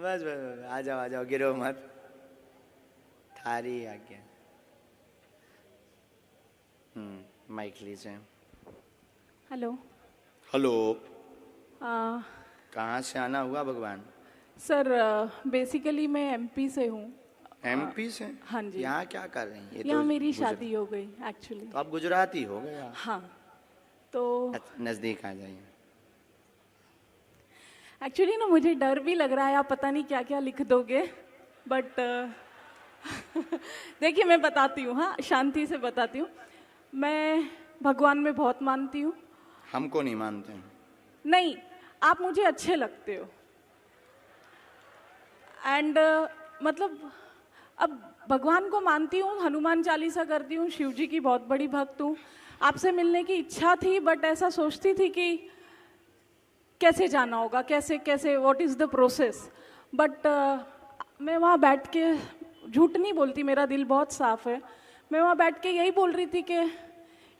बस बस आ जाओ गिरो मत, थारी आज्ञा। माइक लीजिए। हेलो। हेलो। कहाँ से आना हुआ भगवान? सर बेसिकली मैं एमपी से हूँ। एमपी से? हाँ जी। यहाँ क्या कर रही हैं? यहाँ मेरी शादी हो गई एक्चुअली। तो आप गुजराती हो गए? हाँ तो नजदीक आ जाइए। एक्चुअली ना मुझे डर भी लग रहा है, आप पता नहीं क्या क्या लिख दोगे, बट देखिए मैं बताती हूँ, हाँ शांति से बताती हूँ। मैं भगवान में बहुत मानती हूँ। हमको नहीं मानते हैं। नहीं, आप मुझे अच्छे लगते हो एंड मतलब अब भगवान को मानती हूँ, हनुमान चालीसा करती हूँ, शिव जी की बहुत बड़ी भक्त हूँ। आपसे मिलने की इच्छा थी, बट ऐसा सोचती थी कि कैसे जाना होगा, कैसे कैसे what is the process. But मैं वहाँ बैठ के, झूठ नहीं बोलती, मेरा दिल बहुत साफ है, मैं वहाँ बैठ के यही बोल रही थी कि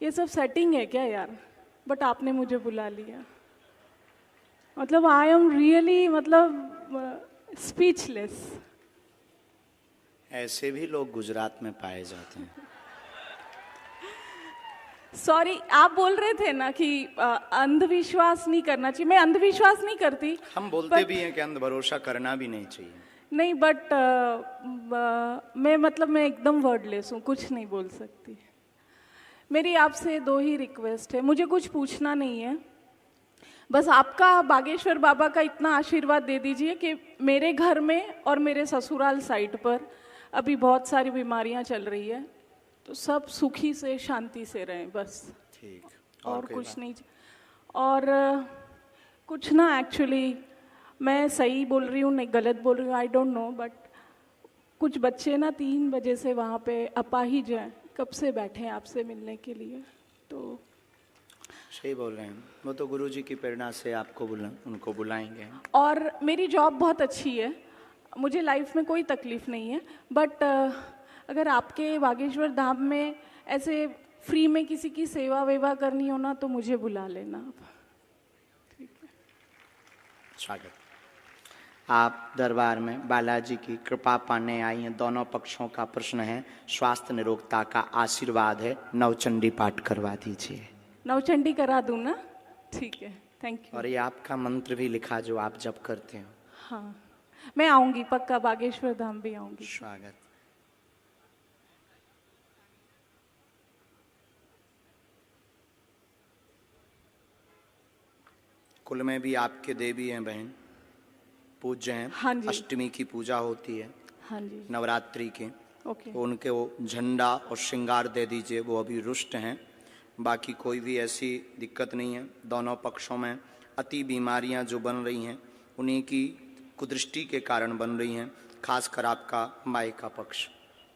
ये सब सेटिंग है क्या यार। बट आपने मुझे बुला लिया, मतलब आई एम रियली मतलब स्पीचलेस। ऐसे भी लोग गुजरात में पाए जाते हैं। सॉरी, आप बोल रहे थे ना कि अंधविश्वास नहीं करना चाहिए। मैं अंधविश्वास नहीं करती, हम बोलते भी हैं कि अंध भरोसा करना भी नहीं चाहिए। नहीं, बट मैं एकदम वर्डलेस हूँ, कुछ नहीं बोल सकती। मेरी आपसे दो ही रिक्वेस्ट है, मुझे कुछ पूछना नहीं है, बस आपका बागेश्वर बाबा का इतना आशीर्वाद दे दीजिए कि मेरे घर में और मेरे ससुराल साइड पर अभी बहुत सारी बीमारियां चल रही है, तो सब सुखी से शांति से रहें बस। ठीक। और कुछ नहीं। और कुछ ना, एक्चुअली मैं सही बोल रही हूँ नहीं गलत बोल रही हूँ, आई डोंट नो, बट कुछ बच्चे ना 3 बजे से वहाँ पे अपाहिज हैं, कब से बैठे हैं आपसे मिलने के लिए। तो सही बोल रहे हैं, वो तो गुरुजी की प्रेरणा से आपको उनको बुलाएंगे। और मेरी जॉब बहुत अच्छी है, मुझे लाइफ में कोई तकलीफ नहीं है, बट अगर आपके बागेश्वर धाम में ऐसे फ्री में किसी की सेवा वेवा करनी हो ना, तो मुझे बुला लेना आप। ठीक है। स्वागत। आप दरबार में बालाजी की कृपा पाने आई हैं। दोनों पक्षों का प्रश्न है, स्वास्थ्य निरोगता का आशीर्वाद है। नवचंडी पाठ करवा दीजिए। नवचंडी करा दूँ ना? ठीक है, थैंक यू। और ये आपका मंत्र भी लिखा जो आप जब करते हो। हाँ, मैं आऊँगी पक्का, बागेश्वर धाम भी आऊँगी। स्वागत। कुल में भी आपके देवी हैं बहन, पूज्य हैं। हाँ जी। अष्टमी की पूजा होती है। हाँ जी। नवरात्रि के। ओके। तो उनके वो झंडा और श्रृंगार दे दीजिए, वो अभी रुष्ट हैं। बाकी कोई भी ऐसी दिक्कत नहीं है। दोनों पक्षों में अति बीमारियां जो बन रही हैं, उन्हीं की कुदृष्टि के कारण बन रही हैं। खासकर आपका माई का पक्ष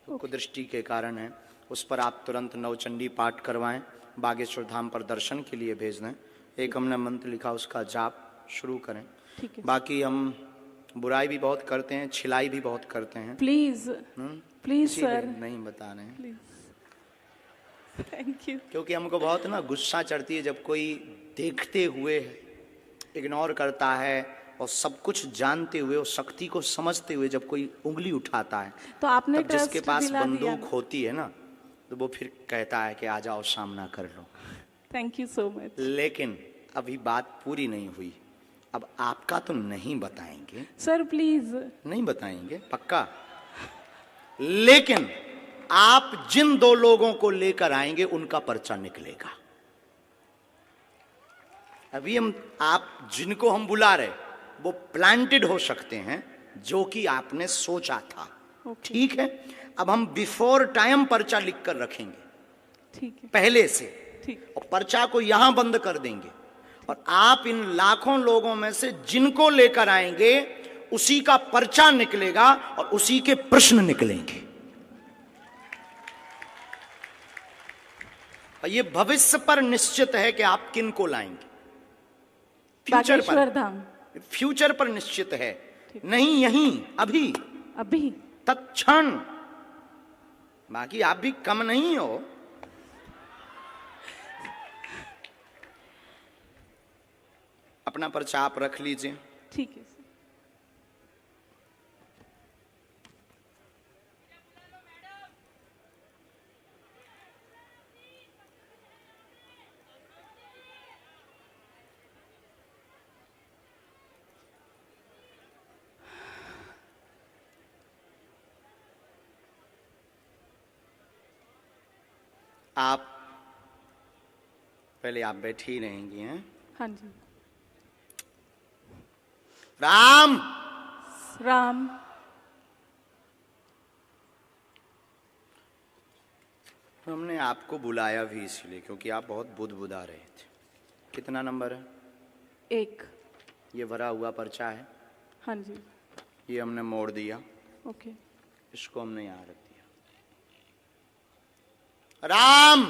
तो कुदृष्टि के कारण है। उस पर आप तुरंत नवचंडी पाठ करवाएं, बागेश्वर धाम पर दर्शन के लिए भेज दें। एक हमने मंत्र लिखा, उसका जाप शुरू करें। ठीक है। बाकी हम बुराई भी बहुत करते हैं, छिलाई भी बहुत करते हैं। प्लीज प्लीज सर, नहीं बता रहे हैं। Please, thank you. क्योंकि हमको बहुत ना गुस्सा चढ़ती है जब कोई देखते हुए इग्नोर करता है, और सब कुछ जानते हुए और शक्ति को समझते हुए जब कोई उंगली उठाता है, तो आपने तब जिसके पास दिला दिया। बंदूक होती है ना, तो वो फिर कहता है कि आ जाओ सामना कर लो। Thank you so much. लेकिन अभी बात पूरी नहीं हुई। अब आपका तो नहीं बताएंगे सर, प्लीज। नहीं बताएंगे पक्का, लेकिन आप जिन 2 लोगों को लेकर आएंगे उनका पर्चा निकलेगा। अभी आप जिनको हम बुला रहे वो प्लांटेड हो सकते हैं, जो कि आपने सोचा था। ठीक है, अब हम बिफोर टाइम पर्चा लिख कर रखेंगे। ठीक है, पहले से। ठीक। और पर्चा को यहां बंद कर देंगे, और आप इन लाखों लोगों में से जिनको लेकर आएंगे उसी का पर्चा निकलेगा और उसी के प्रश्न निकलेंगे। और ये भविष्य पर निश्चित है कि आप किन को लाएंगे। फ्यूचर पर, फ्यूचर पर निश्चित है, नहीं यहीं अभी अभी तत्क्षण। बाकी आप भी कम नहीं हो। अपना पर्चा आप रख लीजिए। ठीक है सर। आप पहले आप बैठी रहेंगी हैं। हाँ जी। राम राम। हमने आपको बुलाया भी इसलिए क्योंकि आप बहुत बुदबुदा रहे थे। कितना नंबर है? 1। ये भरा हुआ पर्चा है। हाँ जी। ये हमने मोड़ दिया। ओके। इसको हमने यहाँ रख दिया। राम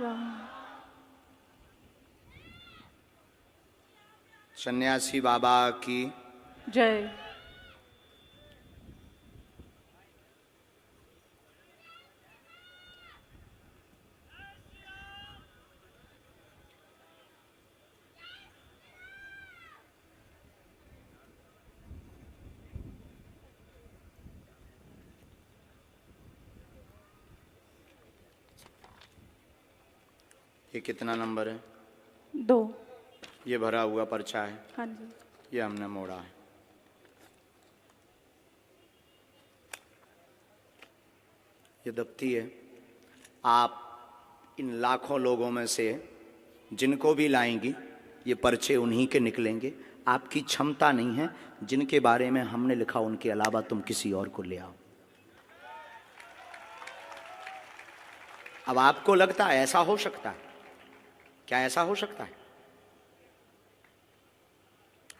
राम। सन्यासी बाबा की जय। ये कितना नंबर है? 2। ये भरा हुआ पर्चा है। हाँ जी। ये हमने मोड़ा है। ये दफ्ती है। आप इन लाखों लोगों में से जिनको भी लाएंगी ये पर्चे उन्हीं के निकलेंगे। आपकी क्षमता नहीं है। जिनके बारे में हमने लिखा उनके अलावा तुम किसी और को ले आओ। अब आपको लगता है ऐसा हो सकता है? क्या ऐसा हो सकता है?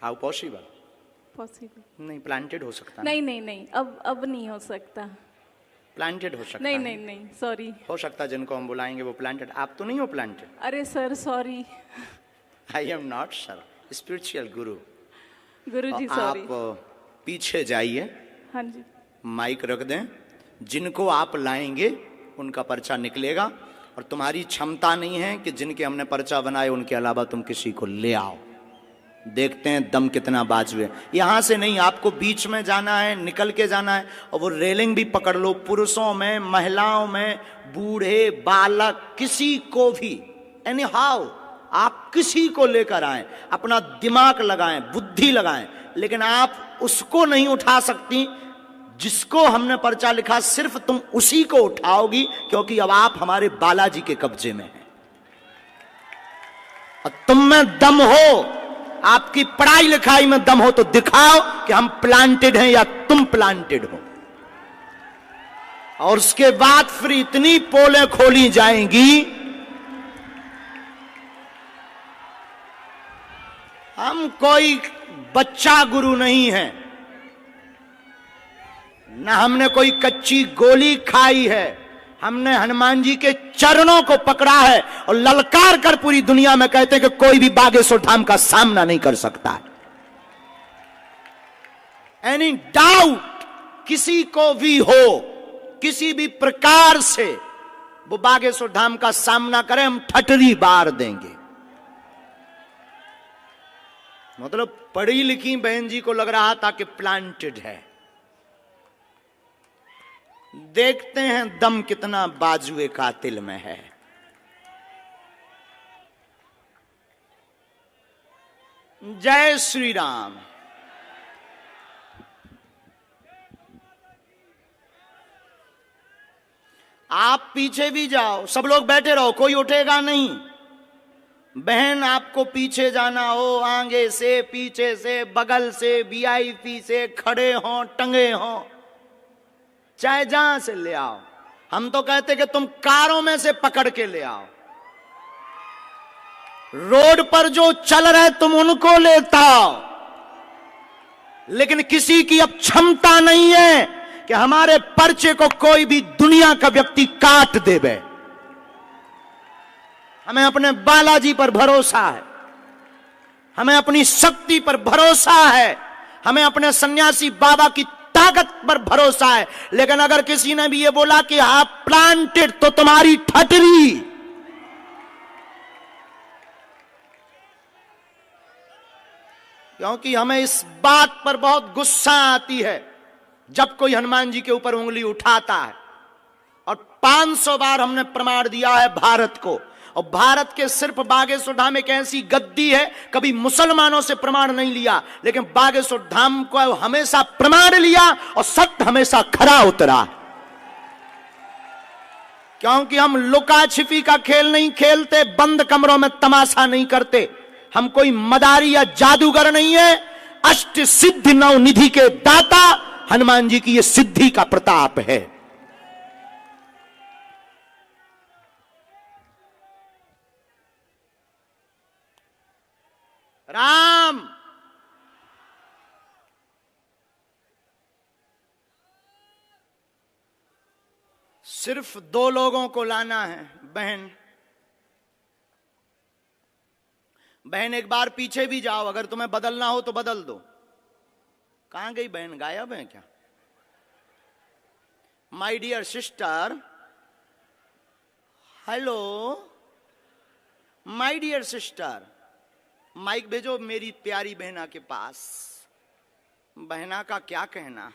How possible? पॉसिबल नहीं, प्लांटेड हो सकता है। नहीं नहीं नहीं, अब नहीं हो सकता। प्लांटेड हो सकता नहीं है। नहीं नहीं, सॉरी। हो सकता है जिनको हम बुलाएंगे वो प्लांटेड। आप तो नहीं हो प्लांटेड। अरे sir sorry. I am not sir, spiritual Guru. Guruji sorry. आप पीछे जाइए। हाँ जी। माइक रख दें। जिनको आप लाएंगे उनका पर्चा निकलेगा और तुम्हारी क्षमता नहीं है कि जिनके हमने पर्चा बनाए उनके अलावा तुम किसी को ले आओ। देखते हैं दम कितना बाजू है। यहां से नहीं, आपको बीच में जाना है, निकल के जाना है। और वो रेलिंग भी पकड़ लो। पुरुषों में, महिलाओं में, बूढ़े, बालक, किसी को भी, एनी हाउ आप किसी को लेकर आए, अपना दिमाग लगाएं, बुद्धि लगाएं, लेकिन आप उसको नहीं उठा सकती जिसको हमने पर्चा लिखा। सिर्फ तुम उसी को उठाओगी क्योंकि अब आप हमारे बालाजी के कब्जे में हैं और तुम में दम हो, आपकी पढ़ाई लिखाई में दम हो तो दिखाओ कि हम प्लांटेड हैं या तुम प्लांटेड हो। और उसके बाद फिर इतनी पोलें खोली जाएंगी। हम कोई बच्चा गुरु नहीं है, न हमने कोई कच्ची गोली खाई है। हमने हनुमान जी के चरणों को पकड़ा है और ललकार कर पूरी दुनिया में कहते हैं कि कोई भी बागेश्वर धाम का सामना नहीं कर सकता है। एनी डाउट किसी को भी हो, किसी भी प्रकार से वो बागेश्वर धाम का सामना करे, हम ठटरी बार देंगे। मतलब पढ़ी लिखी बहन जी को लग रहा था कि प्लांटेड है। देखते हैं दम कितना बाजुए कातिल में है। जय श्री राम। आप पीछे भी जाओ, सब लोग बैठे रहो, कोई उठेगा नहीं। बहन आपको पीछे जाना हो, आगे से, पीछे से, बगल से, वीआईपी से, खड़े हो, टंगे हो, चाहे जहां से ले आओ। हम तो कहते कि तुम कारों में से पकड़ के ले आओ। रोड पर जो चल रहे तुम उनको लेता आओ। लेकिन किसी की अब क्षमता नहीं है कि हमारे पर्चे को कोई भी दुनिया का व्यक्ति काट देवे। हमें अपने बालाजी पर भरोसा है, हमें अपनी शक्ति पर भरोसा है, हमें अपने सन्यासी बाबा की ताकत पर भरोसा है। लेकिन अगर किसी ने भी ये बोला कि आप प्लांटेड, तो तुम्हारी ठटरी। क्योंकि हमें इस बात पर बहुत गुस्सा आती है जब कोई हनुमान जी के ऊपर उंगली उठाता है। और 500 बार हमने प्रमाण दिया है भारत को। और भारत के सिर्फ बागेश्वर धाम एक ऐसी गद्दी है, कभी मुसलमानों से प्रमाण नहीं लिया, लेकिन बागेश्वर धाम को हमेशा प्रमाण लिया और सत्य हमेशा खरा उतरा। क्योंकि हम लुका छिपी का खेल नहीं खेलते, बंद कमरों में तमाशा नहीं करते। हम कोई मदारी या जादूगर नहीं है। अष्ट सिद्धि नव निधि के दाता हनुमान जी की ये सिद्धि का प्रताप है। राम सिर्फ 2 लोगों को लाना है। बहन बहन एक बार पीछे भी जाओ, अगर तुम्हें बदलना हो तो बदल दो। कहां गई बहन, गायब है क्या? My dear sister, hello my dear sister, mike भेजो मेरी प्यारी बहना के पास। बहना का क्या कहना।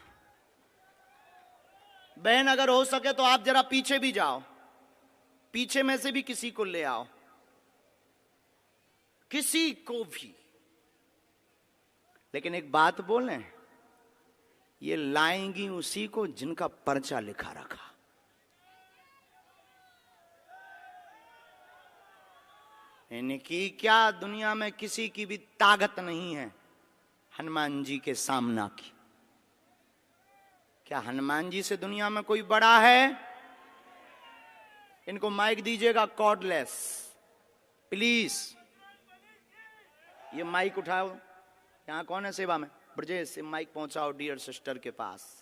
बहन अगर हो सके तो आप जरा पीछे भी जाओ, पीछे में से भी किसी को ले आओ, किसी को भी। लेकिन एक बात बोलें, ये लाएंगी उसी को जिनका पर्चा लिखा रखा। इनकी क्या दुनिया में किसी की भी ताकत नहीं है हनुमान जी के सामना की। क्या हनुमान जी से दुनिया में कोई बड़ा है? इनको माइक दीजिएगा कॉर्डलेस प्लीज। ये माइक उठाओ, यहां कौन है सेवा में? ब्रजेश से माइक पहुंचाओ डियर सिस्टर के पास।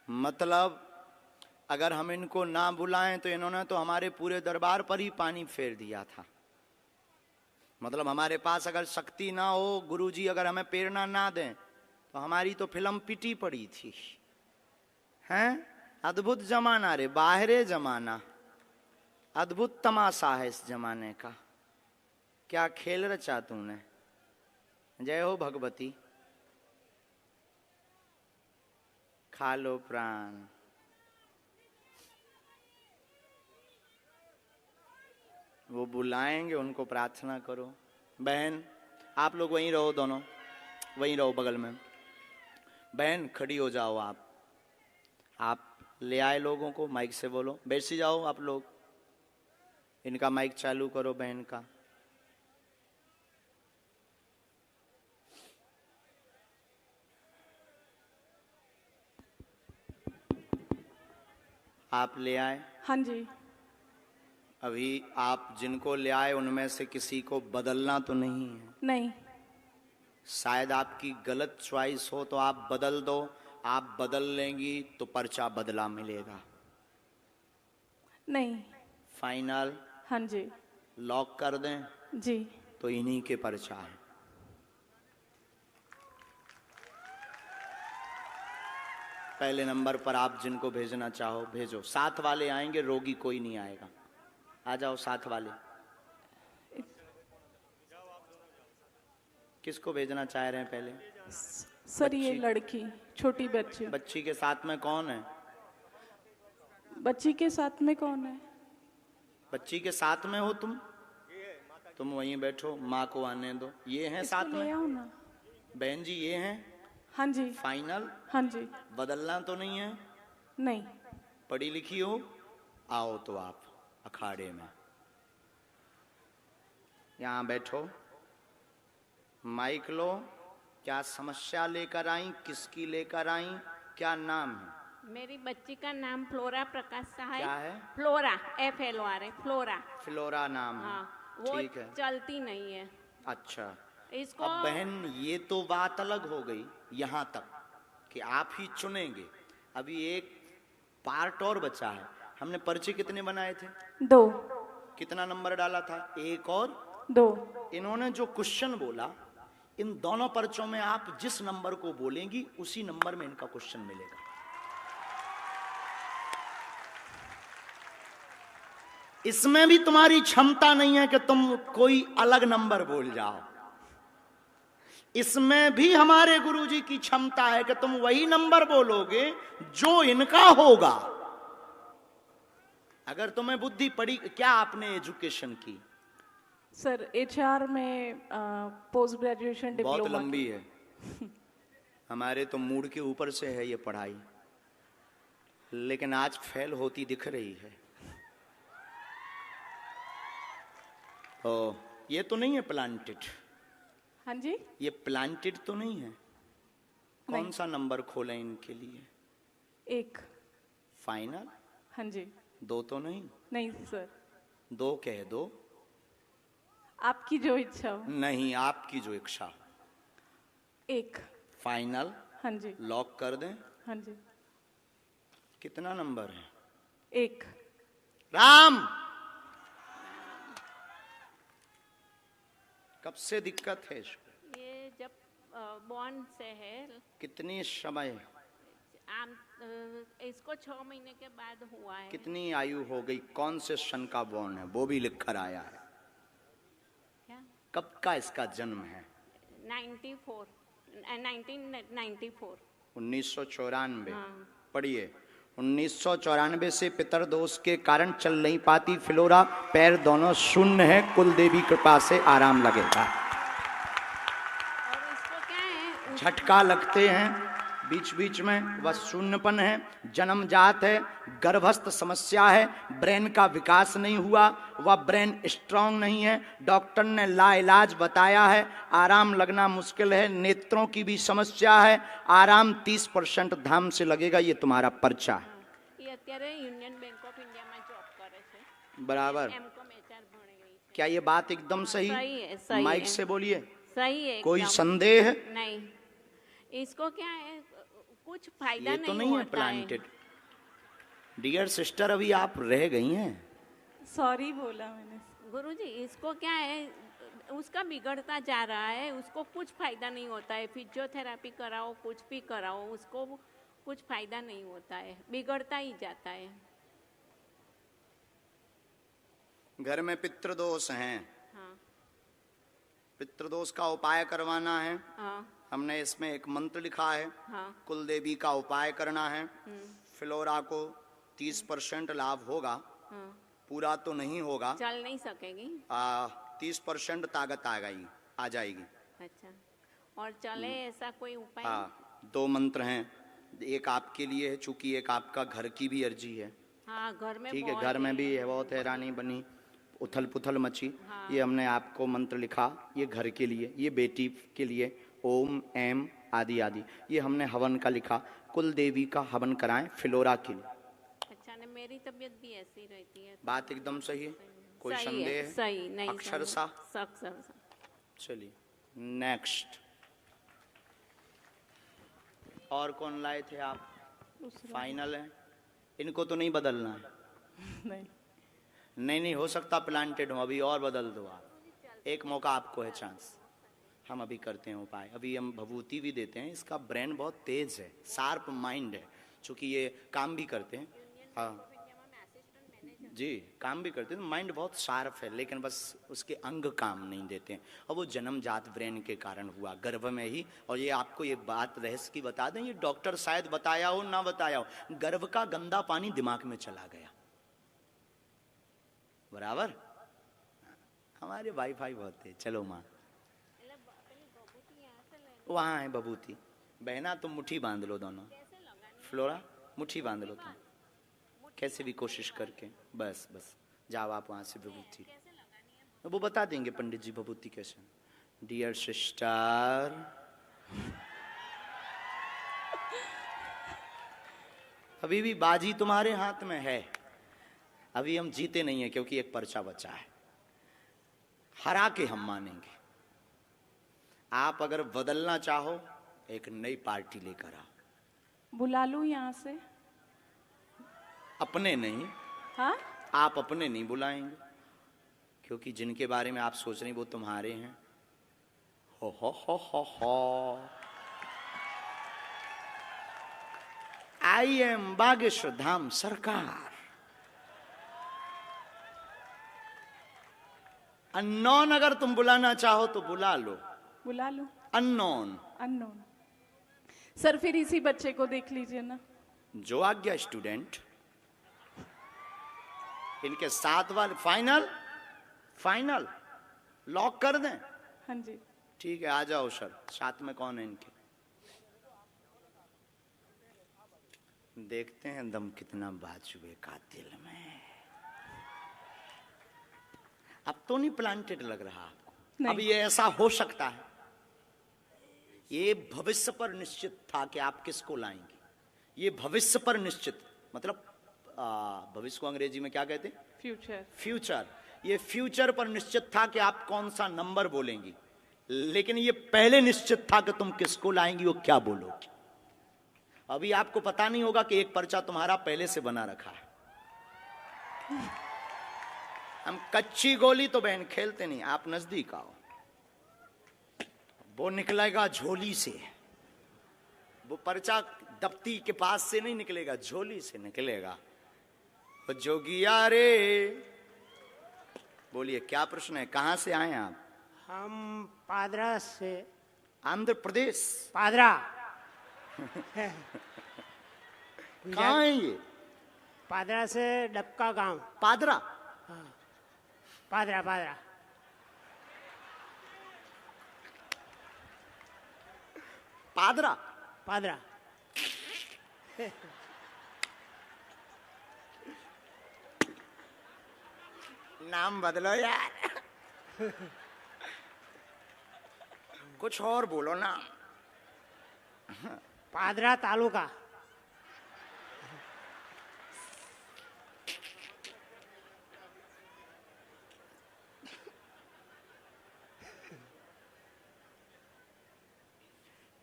मतलब अगर हम इनको ना बुलाएं तो इन्होंने तो हमारे पूरे दरबार पर ही पानी फेर दिया था। मतलब हमारे पास अगर शक्ति ना हो, गुरुजी अगर हमें प्रेरणा ना दें तो हमारी तो फिल्म पिटी पड़ी थी। हैं? अद्भुत जमाना रे, बाहरे जमाना, अद्भुत तमाशा है इस जमाने का। क्या खेल रचा तूने। जय हो भगवती। खा लो प्राण। वो बुलाएंगे, उनको प्रार्थना करो। बहन आप लोग वहीं रहो, दोनों वहीं रहो बगल में। बहन खड़ी हो जाओ। आप ले आए लोगों को, माइक से बोलो। बैठ जाओ आप लोग, इनका माइक चालू करो बहन का। आप ले आए? हाँ जी। अभी आप जिनको ले आए उनमें से किसी को बदलना तो नहीं है? नहीं। शायद आपकी गलत चॉइस हो तो आप बदल दो। आप बदल लेंगी तो पर्चा बदला मिलेगा। नहीं। फाइनल? हाँ जी। लॉक कर दें? जी। तो इन्हीं के पर्चा है। पहले नंबर पर आप जिनको भेजना चाहो भेजो। साथ वाले आएंगे, रोगी कोई नहीं आएगा। आ जाओ साथ वाले। किसको भेजना चाह रहे हैं पहले? सर ये लड़की, छोटी बच्ची। बच्ची के साथ में कौन है? बच्ची के साथ में कौन है? बच्ची के साथ में हो तुम वहीं बैठो, माँ को आने दो। ये हैं साथ में? ना। बहन जी ये हैं? हाँ जी। फाइनल? हाँ जी। बदलना तो नहीं है? नहीं। पढ़ी लिखी हो? आओ तो आप अखाड़े में यहां बैठो। माइक लो। क्या समस्या लेकर आई, किसकी लेकर आई, क्या नाम है? मेरी बच्ची का नाम फ्लोरा प्रकाश सा है। क्या है? Flora, FLORA, flora. फ्लोरा नाम है। हाँ, वो ठीक है। चलती नहीं है। अच्छा, इसको अब बहन ये तो बात अलग हो गई यहां तक कि आप ही चुनेंगे। अभी एक पार्ट और बचा है। हमने पर्चे कितने बनाए थे? 2। कितना नंबर डाला था? 1 और 2। इन्होंने जो क्वेश्चन बोला, इन दोनों पर्चों में आप जिस नंबर को बोलेंगी उसी नंबर में इनका क्वेश्चन मिलेगा। इसमें भी तुम्हारी क्षमता नहीं है कि तुम कोई अलग नंबर बोल जाओ। इसमें भी हमारे गुरुजी की क्षमता है कि तुम वही नंबर बोलोगे जो इनका होगा। अगर तुम्हें बुद्धि पड़ी। क्या आपने एजुकेशन की? सर एचआर में पोस्ट ग्रेजुएशन बहुत डिप्लोमा। लंबी है। हमारे तो मूड के ऊपर से है ये पढ़ाई, लेकिन आज फेल होती दिख रही है। ओ, ये तो नहीं है प्लांटेड? हाँ जी। ये प्लांटेड तो नहीं है? कौन नहीं। सा नंबर खोलें इनके लिए? 1। फाइनल? हाँ जी। 2 तो नहीं? नहीं सर, 2 कह दो। आपकी जो इच्छा हो। नहीं, आपकी जो इच्छा हो। 1। फाइनल? हाँ जी। लॉक कर दें? हाँ जी। कितना नंबर है? 1। राम, कब से दिक्कत है इसको? ये जब बॉर्न से है। कितनी समय? आम इसको 6 महीने के बाद हुआ है। कितनी आयु हो गई? कौन से सन का बॉर्न है वो भी लिख कर आया है? क्या? कब का इसका जन्म है? 94 1994। 1994। हाँ। पढ़िए। 1994 से पितर दोष के कारण चल नहीं पाती फ्लोरा, पैर दोनों शून्य है, कुल देवी कृपा से आराम लगेगा। और इसको क्या है झटका लगते हैं बीच बीच में, वह शून्यपन है, जन्मजात है, गर्भस्थ समस्या है, ब्रेन का विकास नहीं हुआ, वह ब्रेन स्ट्रांग नहीं है, डॉक्टर ने लाइलाज बताया है, आराम लगना मुश्किल है, नेत्रों की भी समस्या है, आराम 30% धाम से लगेगा। ये तुम्हारा पर्चा है। ये અત્યારે યુનિયન બેંક ઓફ ઇન્ડિયામાં જોબ કરે છે। बराबर। એમકોમ એચઆર ભણી રહી છે। क्या ये बात एकदम सही? सही है, सही माइक है। से बोलिए। सही है कोई एकदम। संदेह? नहीं। इसको क्या है कुछ फायदा ये तो नहीं है होता प्लांटेड। डियर सिस्टर, अभी आप रह गई हैं। सॉरी बोला मैंने। गुरुजी इसको क्या है उसका बिगड़ता जा रहा है, उसको कुछ फायदा नहीं होता है, फिजियोथेरापी कराओ कुछ भी कराओ उसको कुछ फायदा नहीं होता है, बिगड़ता ही जाता है। घर में पितृदोष हैं, हाँ। पितृदोष का उपाय करवाना है। हाँ। हमने इसमें एक मंत्र लिखा है, हाँ। कुल देवी का उपाय करना है। फ्लोरा को 30% लाभ होगा, हाँ। पूरा तो नहीं होगा। चल नहीं सकेगी। 30% ताकत आ जाएगी। अच्छा, और चले ऐसा कोई उपाय? हाँ, 2 मंत्र हैं, एक आपके लिए है, चूंकि एक आपका घर की भी अर्जी है। हाँ, घर में ठीक है, बहुत घर में भी है, बहुत हैरानी बनी, उथल पुथल मची। हाँ। ये हमने आपको मंत्र लिखा, ये घर के लिए, ये बेटी के लिए, ओम एम आदि आदि। ये हमने हवन का लिखा, कुल देवी का हवन कराएं फ्लोरा के लिए। अच्छा, ने मेरी तबीयत भी ऐसी रहती है। बात एकदम सही है, कोई सही संदेह है, है? सही नहीं अक्षर सही। सा। अक्षर सा। चलिए नेक्स्ट। और कौन लाए थे आप? फाइनल है, इनको तो नहीं बदलना है। नहीं। नहीं, हो सकता प्लांटेड हो, अभी और बदल दो आप, एक मौका आपको है, चांस। हम अभी करते हैं उपाय, अभी हम भभूति भी देते हैं। इसका ब्रेन बहुत तेज है, शार्प माइंड है, चूंकि ये काम भी करते हैं। हाँ जी, काम भी करते हैं, माइंड बहुत शार्प है, लेकिन बस उसके अंग काम नहीं देते हैं, और वो जन्मजात ब्रेन के कारण हुआ, गर्भ में ही। और ये आपको ये बात रहस्य की बता दें, ये डॉक्टर शायद बताया हो ना बताया हो, गर्भ का गंदा पानी दिमाग में चला गया। बराबर। हमारे वाईफाई बहुत है। चलो माँ, वहाँ है बबूती। बहना तुम मुट्ठी बांध लो दोनों। फ्लोरा मुट्ठी बांध लो तुम, कैसे भी कोशिश करके। बस बस जाओ आप वहाँ से बबूती, वो बता देंगे पंडित जी बबूती कैसे। डियर सिस्टर, अभी भी बाजी तुम्हारे हाथ में है, अभी हम जीते नहीं है क्योंकि एक पर्चा बचा है, हरा के हम मानेंगे। आप अगर बदलना चाहो एक नई पार्टी लेकर आओ। बुला लूं यहाँ से? अपने नहीं। हाँ? आप अपने नहीं बुलाएंगे, क्योंकि जिनके बारे में आप सोच रहे हैं वो तुम्हारे हैं। हो। आई एम बागेश्वर धाम सरकार। अननोन अगर तुम बुलाना चाहो तो बुला लो, बुला लो। अननोन। अननोन। सर फिर इसी बच्चे को देख लीजिए ना। जो आज्ञा स्टूडेंट। इनके 7 बार फाइनल, फाइनल लॉक कर दें। हाँ जी। ठीक है, आ जाओ सर। साथ में कौन है इनके? देखते हैं दम कितना बाजुए का दिल में। अब तो नहीं प्लांटेड लग रहा आपको? नहीं। अब ये ऐसा हो सकता है, ये भविष्य पर निश्चित था कि आप किसको लाएंगे। ये भविष्य पर निश्चित, मतलब भविष्य को अंग्रेजी में क्या कहते हैं? फ्यूचर। फ्यूचर। ये फ्यूचर पर निश्चित था कि आप कौन सा नंबर बोलेंगी, लेकिन ये पहले निश्चित था कि तुम किसको लाएंगी और क्या बोलोगी। अभी आपको पता नहीं होगा कि एक पर्चा तुम्हारा पहले से बना रखा है। हम कच्ची गोली तो बहन खेलते नहीं, आप नजदीक आओ। वो निकलेगा झोली से, वो पर्चा दफ्ती के पास से नहीं निकलेगा, झोली से निकलेगा। वो जोगिया रे, बोलिए क्या प्रश्न है, कहां से आए आप? हम पादरा से। आंध्र प्रदेश? पादरा। कहाँ है ये? पादरा से डबका गांव। पादरा? हाँ, पादरा पादरा। पादरा? पादरा। नाम बदलो यार। कुछ और बोलो ना। पादरा तालुका।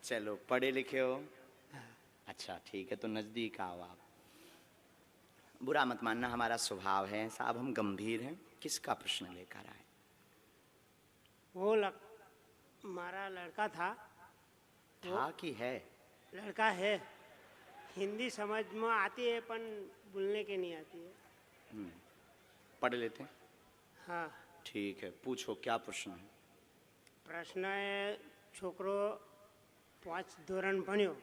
चलो पढ़े लिखे हो, अच्छा ठीक है, तो नजदीक आओ आप। बुरा मत मानना, हमारा स्वभाव है साहब, हम गंभीर हैं। किसका प्रश्न लेकर आए? वो हमारा लड़का था। था कि है? लड़का है। हिंदी समझ में आती है पर बोलने के नहीं आती है। पढ़ लेते हैं। हाँ। ठीक है, पूछो क्या प्रश्न है। प्रश्न है, छोकरो 5 ધોરણ ભણ્યો,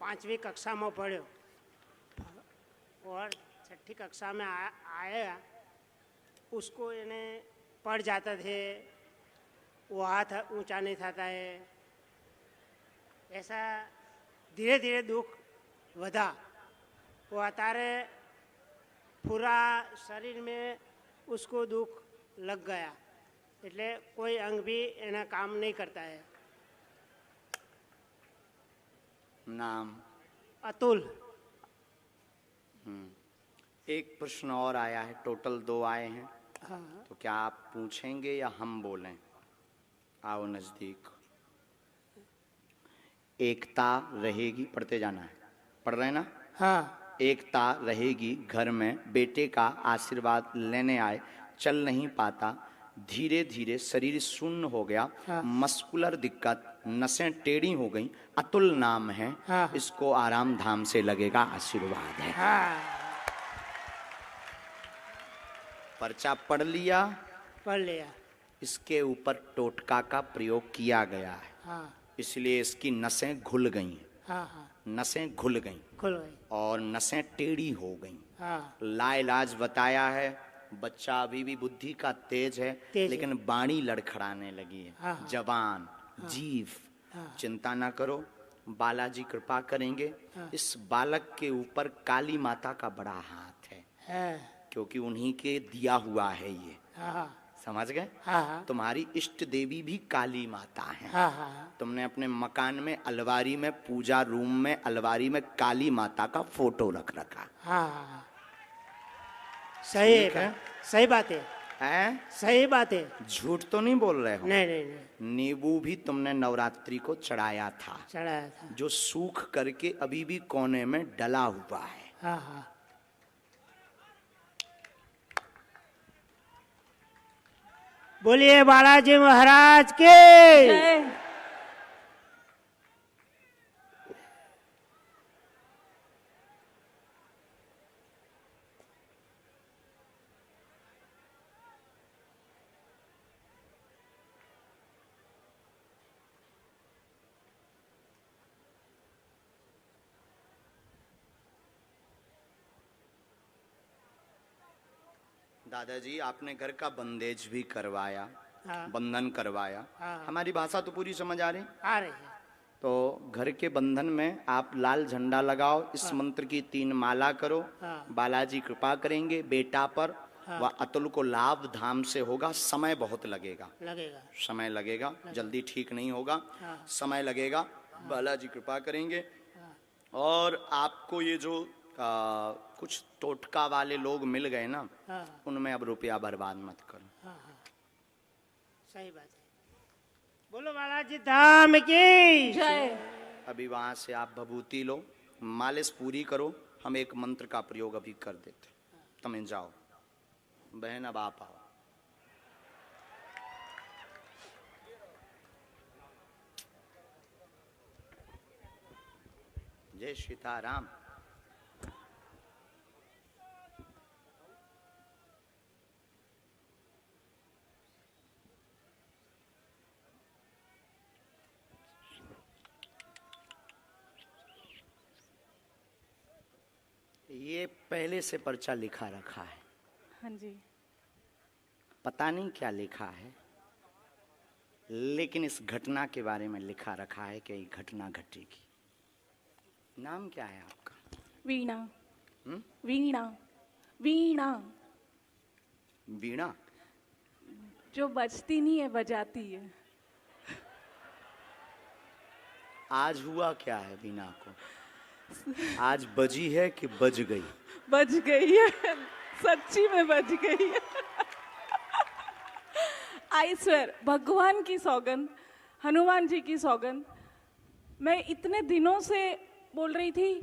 5वीं कक्षा में पढ़ो और 6ठी कक्षा में आया, उसको इन्हें पढ़ जाते थे, वो हाथ ऊंचा नहीं था है, ऐसा धीरे धीरे दुख वधा। वो अतारे पूरा शरीर में उसको दुख लग गया, એટલે कोई अंग भी एना काम नहीं करता है। नाम? अतुल। एक प्रश्न और आया है, टोटल 2 आए हैं। हाँ। तो क्या आप पूछेंगे या हम बोलें? आओ नजदीक। एकता रहेगी, पढ़ते जाना है, पढ़ रहे हैं ना? हाँ। एकता रहेगी घर में, बेटे का आशीर्वाद लेने आए, चल नहीं पाता, धीरे धीरे शरीर शून्य हो गया। हाँ। मस्कुलर दिक्कत, नसें टेढ़ी हो गई, अतुल नाम है। हाँ। इसको आराम धाम से लगेगा, आशीर्वाद है। हाँ। पर्चा पढ़ लिया, पढ़ लिया। इसके ऊपर टोटका का प्रयोग किया गया है। हाँ। इसलिए इसकी नसें घुल गई, हाँ। हाँ। नसें घुल गई खुल गई। और नसें टेढ़ी हो गई। हाँ। लाइलाज बताया है, बच्चा अभी भी बुद्धि का तेज है, तेज लेकिन बाणी लड़खड़ाने लगी है। हाँ, हाँ। जवान, जीव, हाँ। चिंता ना करो, बालाजी कृपा करेंगे। हाँ। इस बालक के ऊपर काली माता का बड़ा हाथ है, है। क्योंकि उन्हीं के दिया हुआ है ये। हाँ। समझ गए? हाँ। हाँ। तुम्हारी इष्ट देवी भी काली माता है। हाँ। हाँ। तुमने अपने मकान में अलमारी में, पूजा रूम में अलमारी में काली माता का फोटो रख रखा हाँ। सही ठीक है। है, सही बात है। है? सही बात है। झूठ तो नहीं बोल रहे हो? नहीं नहीं नहीं, नींबू भी तुमने नवरात्रि को चढ़ाया था, चढ़ाया था। जो सूख करके अभी भी कोने में डला हुआ है। हाँ। हाँ। बोलिए बालाजी महाराज के। जय। दादाजी आपने घर का बंदेज भी करवाया, हाँ। बंधन करवाया। हाँ। हमारी भाषा तो पूरी समझ आ रही। आ रही है। तो घर के बंधन में आप लाल झंडा लगाओ, इस मंत्र की 3 माला करो, हाँ। बालाजी कृपा करेंगे बेटा पर, हाँ। वह अतुल को लाभ धाम से होगा। समय बहुत लगेगा, लगेगा। समय लगेगा, जल्दी ठीक नहीं होगा, हाँ। समय लगेगा। बालाजी कृपा करेंगे। हाँ। और आपको ये जो कुछ टोटका वाले लोग मिल गए ना, हाँ। उनमें अब रुपया बर्बाद मत करो। हाँ। हाँ। सही बात है। बोलो बालाजी धाम की जय। अभी वहां से आप भभूति लो, मालिश पूरी करो, हम एक मंत्र का प्रयोग अभी कर देते। तुम जाओ बहन, अब आप आओ। जय सीताराम। ये पहले से पर्चा लिखा रखा है, हाँ जी। पता नहीं क्या लिखा है, लेकिन इस घटना के बारे में लिखा रखा है कि ये घटना घटेगी। नाम क्या है आपका? वीणा। हम्म? वीणा। वीणा वीणा। जो बजती नहीं है, बजाती है। आज हुआ क्या है वीणा को? आज बजी है कि बज गई? बज गई है, सच्ची में बज गई है। आई स्वेर, भगवान की सौगंध, हनुमान जी की सौगंध। मैं इतने दिनों से बोल रही थी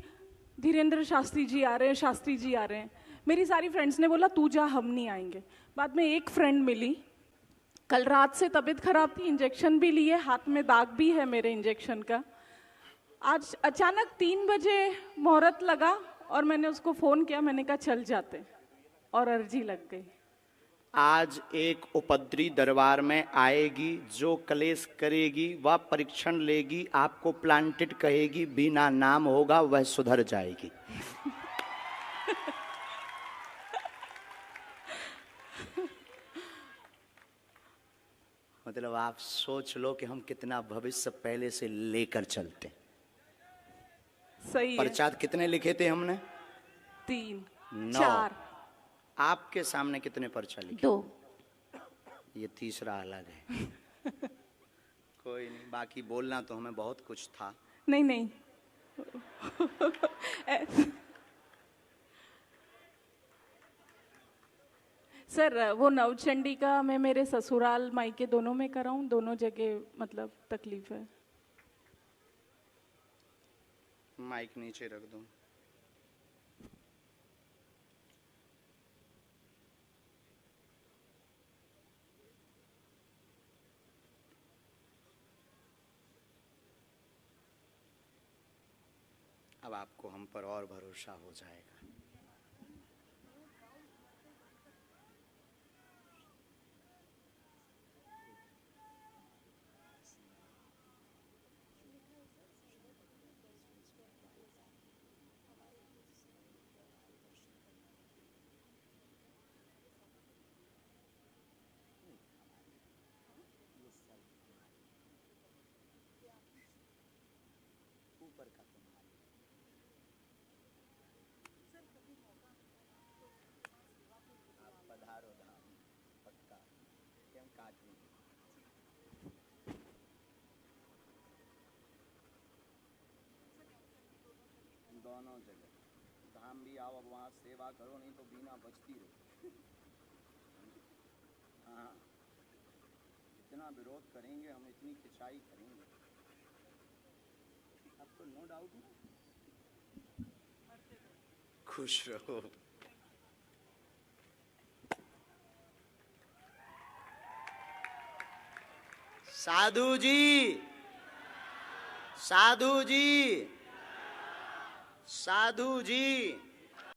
धीरेन्द्र शास्त्री जी आ रहे हैं, शास्त्री जी आ रहे हैं। मेरी सारी फ्रेंड्स ने बोला तू जा, हम नहीं आएंगे। बाद में एक फ्रेंड मिली, कल रात से तबीयत खराब थी, इंजेक्शन भी लिए, हाथ में दाग भी है मेरे इंजेक्शन का। आज अचानक 3 बजे मुहूर्त लगा और मैंने उसको फोन किया, मैंने कहा चल जाते, और अर्जी लग गई। आज एक उपद्री दरबार में आएगी, जो कलेश करेगी वह परीक्षण लेगी, आपको प्लांटेड कहेगी, बिना नाम होगा वह सुधर जाएगी। मतलब आप सोच लो कि हम कितना भविष्य पहले से लेकर चलते। सही है। पर्चात कितने लिखे थे हमने? 3 9। 4 आपके सामने कितने पर्चा लिखे? 2। ये तीसरा अलग है। कोई नहीं, बाकी बोलना तो हमें बहुत कुछ था। नहीं नहीं। सर वो नवचंडी का मैं मेरे ससुराल मायके दोनों में कराऊं, दोनों जगह मतलब तकलीफ है। माइक नीचे रख दो। अब आपको हम पर और भरोसा हो जाएगा। ऊपर का आप पधारो धाम, पक्का हम काट लेंगे। दोनों जगह धाम भी आओ, अब वहाँ सेवा करो, नहीं तो बिना बचती रहो। हाँ, इतना विरोध करेंगे हम, इतनी खिंचाई करेंगे, अब तो नो डाउट ना। खुश रहो। साधु जी, साधु जी, साधु जी।